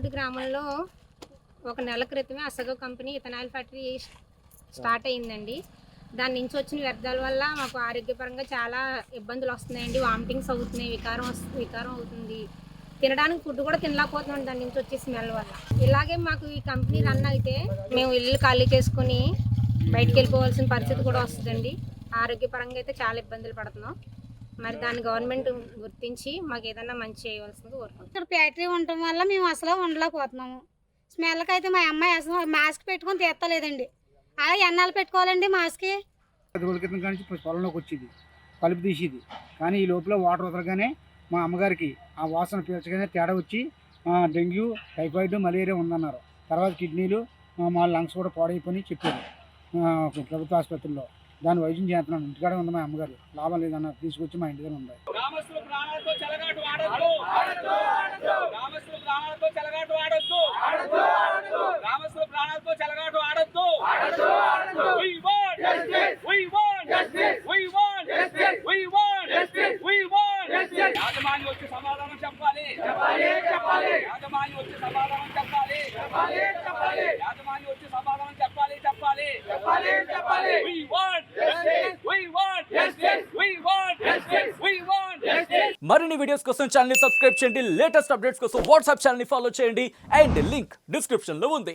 తాడిపూడి గ్రామంలో ఒక నెల క్రితమే అసగో కంపెనీ ఇథనాల్ ఫ్యాక్టరీ స్టార్ట్ అయ్యిందండి. దాని నుంచి వచ్చిన వ్యర్థాల వల్ల మాకు ఆరోగ్యపరంగా చాలా ఇబ్బందులు వస్తున్నాయండి. వామిటింగ్స్ అవుతున్నాయి, వికారం అవుతుంది. తినడానికి ఫుడ్ కూడా తినలేకపోతున్నాం దాని నుంచి వచ్చే స్మెల్ వల్ల. ఇలాగే మాకు ఈ కంపెనీ రన్ అయితే మేము ఇల్లు ఖాళీ చేసుకుని బయటికి వెళ్ళిపోవాల్సిన పరిస్థితి కూడా వస్తుందండి. ఆరోగ్యపరంగా అయితే చాలా ఇబ్బందులు పడుతున్నాం. మరి దాన్ని గవర్నమెంట్ గుర్తించి మాకు ఏదైనా మంచి చేయవలసింది కోరుకుంటున్నాం. ఇక్కడ ఫ్యాక్టరీ ఉండటం వల్ల మేము అసలు ఉండలేకపోతున్నాము. స్మెల్కి అయితే మా అమ్మాయి అసలు మాస్క్ పెట్టుకొని తీస్తలేదండి. అలా ఎన్నాళ్ళు పెట్టుకోవాలండి మాస్క్? 10 రోజుల క్రితం కానీ పొలంలోకి వచ్చేది, కలుపు తీసేది. కానీ ఈ లోపల వాటర్ వదలగానే మా అమ్మగారికి ఆ వాసన పీల్చగానే తేడా వచ్చి డెంగ్యూ, టైఫాయిడ్, మలేరియా ఉందన్నారు. తర్వాత కిడ్నీలు, మా లంగ్స్ కూడా పాడైపోయి చెప్పారు ప్రభుత్వ ఆసుపత్రిలో. దాని వైద్యం చేస్తున్నాను. ఇంటికాడ ఉంది మా అమ్మగారు, లాభం లేదన్న తీసుకొచ్చి మా ఇంటి దగ్గర ఉంది. యాజమాన్యం వచ్చి సమాధానం చెప్పాలి. యాజమాన్యం వచ్చి సమాధానం చెప్పాలి. యాజమాన్యం వచ్చి సమాధానం చెప్పాలి. We want justice. We want justice. We want justice. We want justice. మరిన్ని వీడియోస్ కోసం ఛానల్ ని సబ్స్క్రైబ్ చేయండి. లేటెస్ట్ అప్డేట్స్ కోసం వాట్సాప్ ఛానల్ ని ఫాలో చేయండి. అండ్ లింక్ డిస్క్రిప్షన్ లో ఉంది.